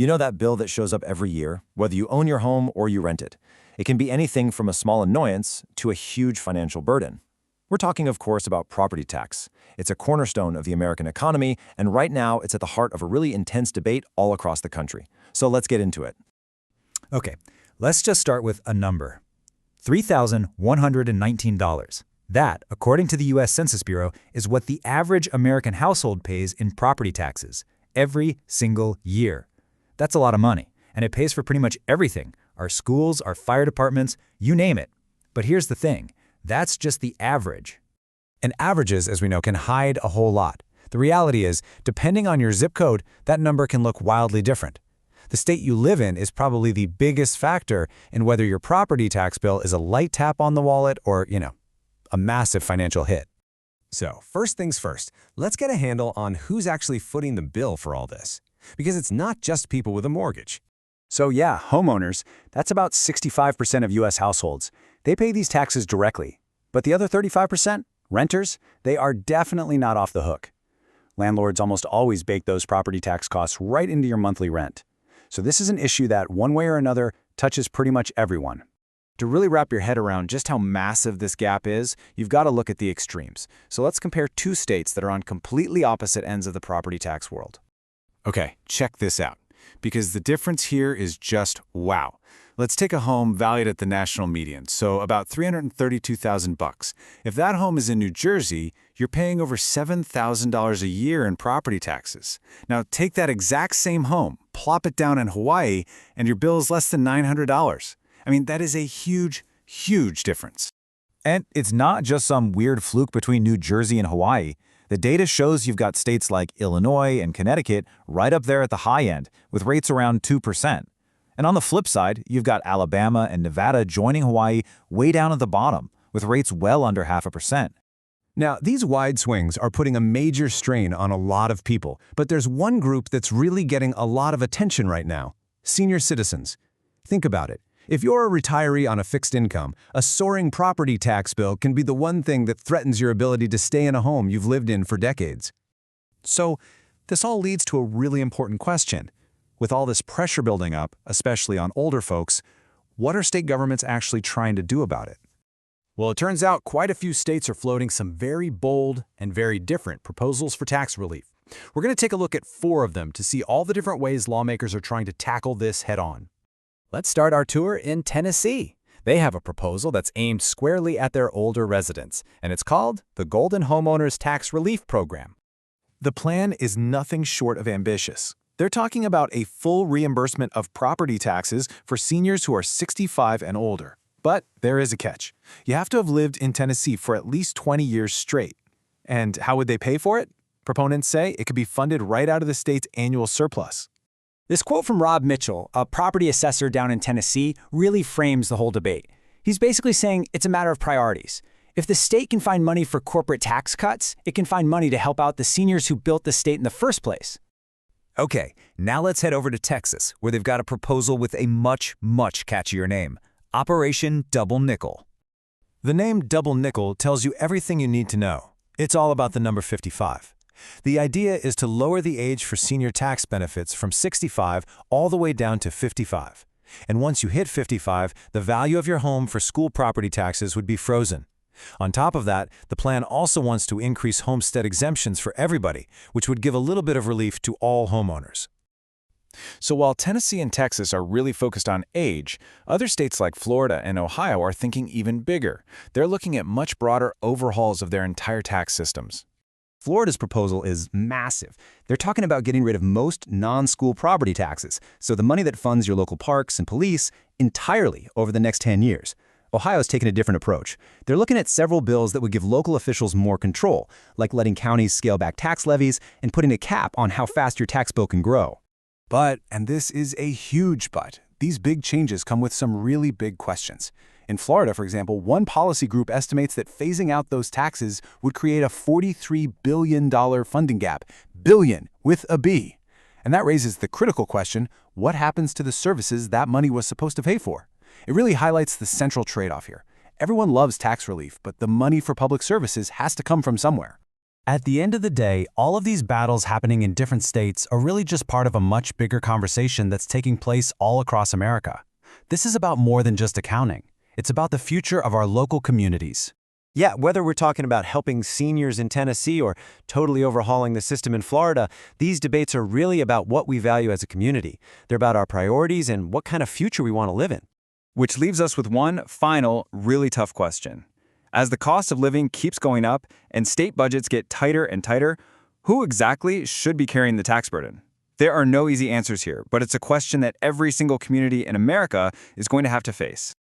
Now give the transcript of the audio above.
You know that bill that shows up every year, whether you own your home or you rent it. It can be anything from a small annoyance to a huge financial burden. We're talking, of course, about property tax. It's a cornerstone of the American economy, and right now it's at the heart of a really intense debate all across the country. So let's get into it. Okay, let's just start with a number. $3,119. That, according to the U.S. Census Bureau, is what the average American household pays in property taxes every single year. That's a lot of money, and it pays for pretty much everything: our schools, our fire departments, you name it. But here's the thing, that's just the average. And averages, as we know, can hide a whole lot. The reality is, depending on your zip code, that number can look wildly different. The state you live in is probably the biggest factor in whether your property tax bill is a light tap on the wallet or, a massive financial hit. So, first things first, let's get a handle on who's actually footing the bill for all this. Because it's not just people with a mortgage. So yeah, homeowners, that's about 65% of U.S. households. They pay these taxes directly. But the other 35%, renters, they are definitely not off the hook. Landlords almost always bake those property tax costs right into your monthly rent. So this is an issue that, one way or another, touches pretty much everyone. To really wrap your head around just how massive this gap is, you've got to look at the extremes. So let's compare two states that are on completely opposite ends of the property tax world. Okay, check this out, because the difference here is just wow. Let's take a home valued at the national median, so about $332,000. If that home is in New Jersey, you're paying over $7,000 a year in property taxes. Now take that exact same home, plop it down in Hawaii, and your bill is less than $900. I mean, that is a huge, huge difference. And it's not just some weird fluke between New Jersey and Hawaii. The data shows you've got states like Illinois and Connecticut right up there at the high end, with rates around 2%. And on the flip side, you've got Alabama and Nevada joining Hawaii way down at the bottom, with rates well under 0.5%. Now, these wide swings are putting a major strain on a lot of people, but there's one group that's really getting a lot of attention right now: senior citizens. Think about it. If you're a retiree on a fixed income, a soaring property tax bill can be the one thing that threatens your ability to stay in a home you've lived in for decades. So, this all leads to a really important question. With all this pressure building up, especially on older folks, what are state governments actually trying to do about it? Well, it turns out quite a few states are floating some very bold and very different proposals for tax relief. We're going to take a look at 4 of them to see all the different ways lawmakers are trying to tackle this head-on. Let's start our tour in Tennessee. They have a proposal that's aimed squarely at their older residents, and it's called the Golden Homeowners Tax Relief Program. The plan is nothing short of ambitious. They're talking about a full reimbursement of property taxes for seniors who are 65 and older. But there is a catch. You have to have lived in Tennessee for at least 20 years straight. And how would they pay for it? Proponents say it could be funded right out of the state's annual surplus. This quote from Rob Mitchell, a property assessor down in Tennessee, really frames the whole debate. He's basically saying it's a matter of priorities. If the state can find money for corporate tax cuts, it can find money to help out the seniors who built the state in the first place. Okay, now let's head over to Texas, where they've got a proposal with a much, much catchier name: Operation Double Nickel. The name Double Nickel tells you everything you need to know. It's all about the number 55. The idea is to lower the age for senior tax benefits from 65 all the way down to 55. And once you hit 55, the value of your home for school property taxes would be frozen. On top of that, the plan also wants to increase homestead exemptions for everybody, which would give a little bit of relief to all homeowners. So while Tennessee and Texas are really focused on age, other states like Florida and Ohio are thinking even bigger. They're looking at much broader overhauls of their entire tax systems. Florida's proposal is massive. They're talking about getting rid of most non-school property taxes, so the money that funds your local parks and police, entirely over the next 10 years. Ohio's taken a different approach. They're looking at several bills that would give local officials more control, like letting counties scale back tax levies and putting a cap on how fast your tax bill can grow. But, and this is a huge but, these big changes come with some really big questions. In Florida, for example, one policy group estimates that phasing out those taxes would create a $43 billion funding gap. Billion with a B. And that raises the critical question, what happens to the services that money was supposed to pay for? It really highlights the central trade-off here. Everyone loves tax relief, but the money for public services has to come from somewhere. At the end of the day, all of these battles happening in different states are really just part of a much bigger conversation that's taking place all across America. This is about more than just accounting. It's about the future of our local communities. Yeah, whether we're talking about helping seniors in Tennessee or totally overhauling the system in Florida, these debates are really about what we value as a community. They're about our priorities and what kind of future we want to live in. Which leaves us with one final, really tough question. As the cost of living keeps going up and state budgets get tighter and tighter, who exactly should be carrying the tax burden? There are no easy answers here, but it's a question that every single community in America is going to have to face.